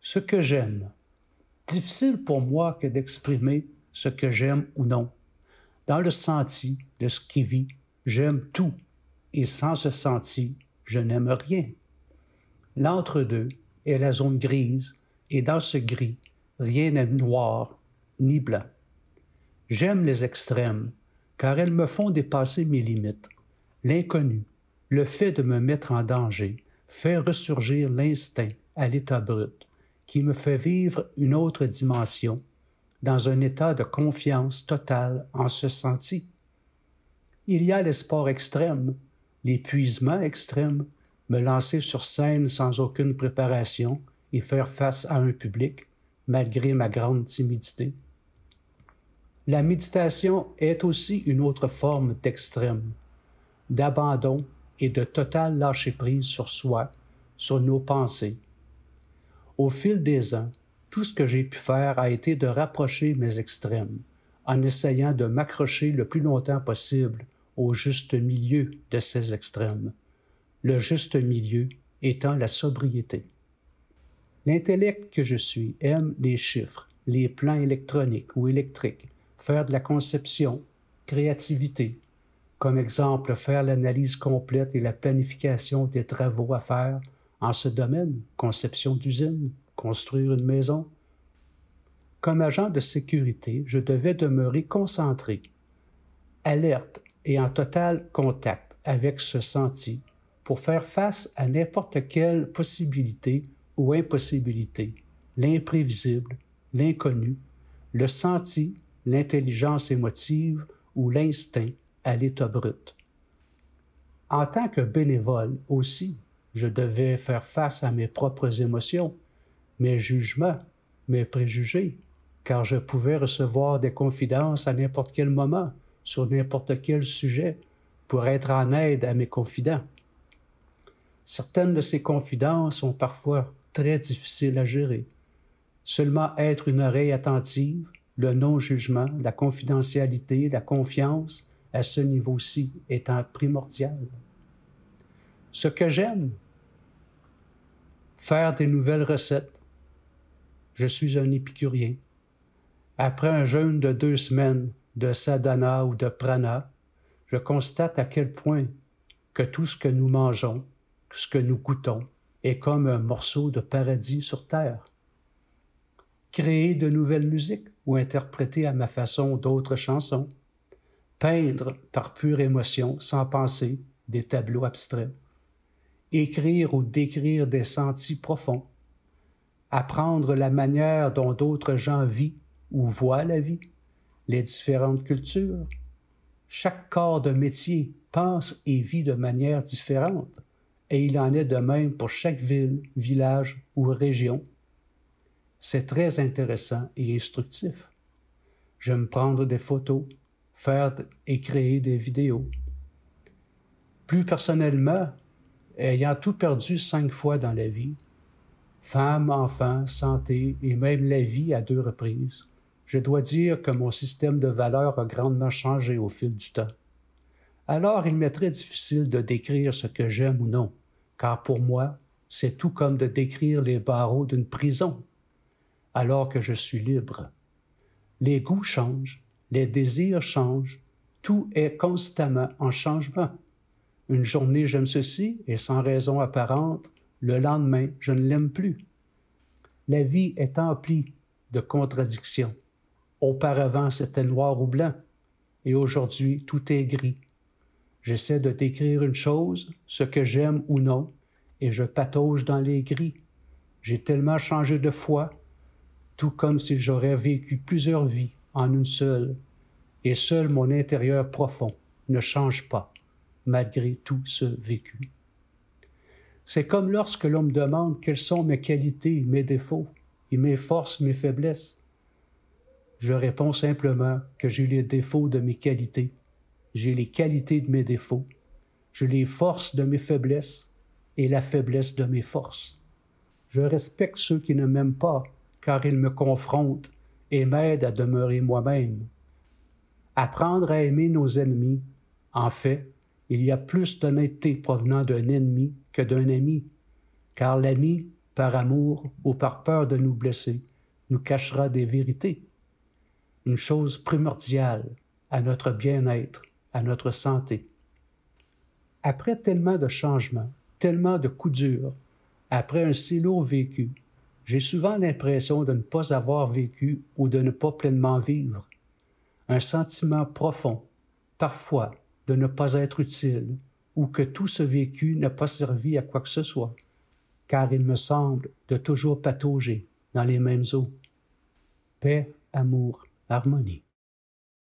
Ce que j'aime. Difficile pour moi que d'exprimer ce que j'aime ou non. Dans le senti de ce qui vit, j'aime tout, et sans ce senti, je n'aime rien. L'entre-deux est la zone grise, et dans ce gris, rien n'est noir ni blanc. J'aime les extrêmes, car elles me font dépasser mes limites. L'inconnu, le fait de me mettre en danger, fait ressurgir l'instinct à l'état brut, qui me fait vivre une autre dimension, dans un état de confiance totale en ce senti. Il y a les sports extrêmes, l'épuisement extrême, me lancer sur scène sans aucune préparation et faire face à un public, malgré ma grande timidité. La méditation est aussi une autre forme d'extrême, d'abandon et de total lâcher-prise sur soi, sur nos pensées. Au fil des ans, tout ce que j'ai pu faire a été de rapprocher mes extrêmes, en essayant de m'accrocher le plus longtemps possible au juste milieu de ces extrêmes, le juste milieu étant la sobriété. L'intellect que je suis aime les chiffres, les plans électroniques ou électriques, faire de la conception, créativité, comme exemple faire l'analyse complète et la planification des travaux à faire en ce domaine, conception d'usine, construire une maison. Comme agent de sécurité, je devais demeurer concentré, alerte et en total contact avec ce senti pour faire face à n'importe quelle possibilité ou impossibilité, l'imprévisible, l'inconnu, le senti, l'intelligence émotive ou l'instinct à l'état brut. En tant que bénévole aussi, je devais faire face à mes propres émotions, mes jugements, mes préjugés, car je pouvais recevoir des confidences à n'importe quel moment, sur n'importe quel sujet, pour être en aide à mes confidents. Certaines de ces confidences sont parfois très difficiles à gérer. Seulement être une oreille attentive, le non-jugement, la confidentialité, la confiance, à ce niveau-ci étant primordial. Ce que j'aime, faire des nouvelles recettes. Je suis un épicurien. Après un jeûne de 2 semaines de sadhana ou de prana, je constate à quel point que tout ce que nous mangeons, ce que nous goûtons, est comme un morceau de paradis sur terre. Créer de nouvelles musiques ou interpréter à ma façon d'autres chansons. Peindre par pure émotion, sans penser, des tableaux abstraits. Écrire ou décrire des sentis profonds. Apprendre la manière dont d'autres gens vivent ou voient la vie, les différentes cultures. Chaque corps de métier pense et vit de manière différente, et il en est de même pour chaque ville, village ou région. C'est très intéressant et instructif. J'aime prendre des photos, faire et créer des vidéos. Plus personnellement, ayant tout perdu 5 fois dans la vie, femme, enfant, santé et même la vie à 2 reprises, je dois dire que mon système de valeurs a grandement changé au fil du temps. Alors il m'est très difficile de décrire ce que j'aime ou non, car pour moi, c'est tout comme de décrire les barreaux d'une prison, alors que je suis libre. Les goûts changent, les désirs changent, tout est constamment en changement. Une journée, j'aime ceci, et sans raison apparente, le lendemain, je ne l'aime plus. La vie est emplie de contradictions. Auparavant, c'était noir ou blanc, et aujourd'hui, tout est gris. J'essaie de décrire une chose, ce que j'aime ou non, et je patauge dans les gris. J'ai tellement changé de foi, tout comme si j'aurais vécu plusieurs vies en une seule, et seul mon intérieur profond ne change pas, malgré tout ce vécu. C'est comme lorsque l'on me demande quelles sont mes qualités, mes défauts, et mes forces, mes faiblesses. Je réponds simplement que j'ai les défauts de mes qualités, j'ai les qualités de mes défauts, j'ai les forces de mes faiblesses et la faiblesse de mes forces. Je respecte ceux qui ne m'aiment pas, car ils me confrontent et m'aident à demeurer moi-même. Apprendre à aimer nos ennemis, en fait, il y a plus d'honnêteté provenant d'un ennemi que d'un ami, car l'ami par amour ou par peur de nous blesser, nous cachera des vérités. Une chose primordiale à notre bien-être, à notre santé. Après tellement de changements, tellement de coups durs, après un si lourd vécu, j'ai souvent l'impression de ne pas avoir vécu ou de ne pas pleinement vivre. Un sentiment profond, parfois, de ne pas être utile ou que tout ce vécu n'a pas servi à quoi que ce soit, car il me semble de toujours patauger dans les mêmes eaux. Paix, amour, harmonie.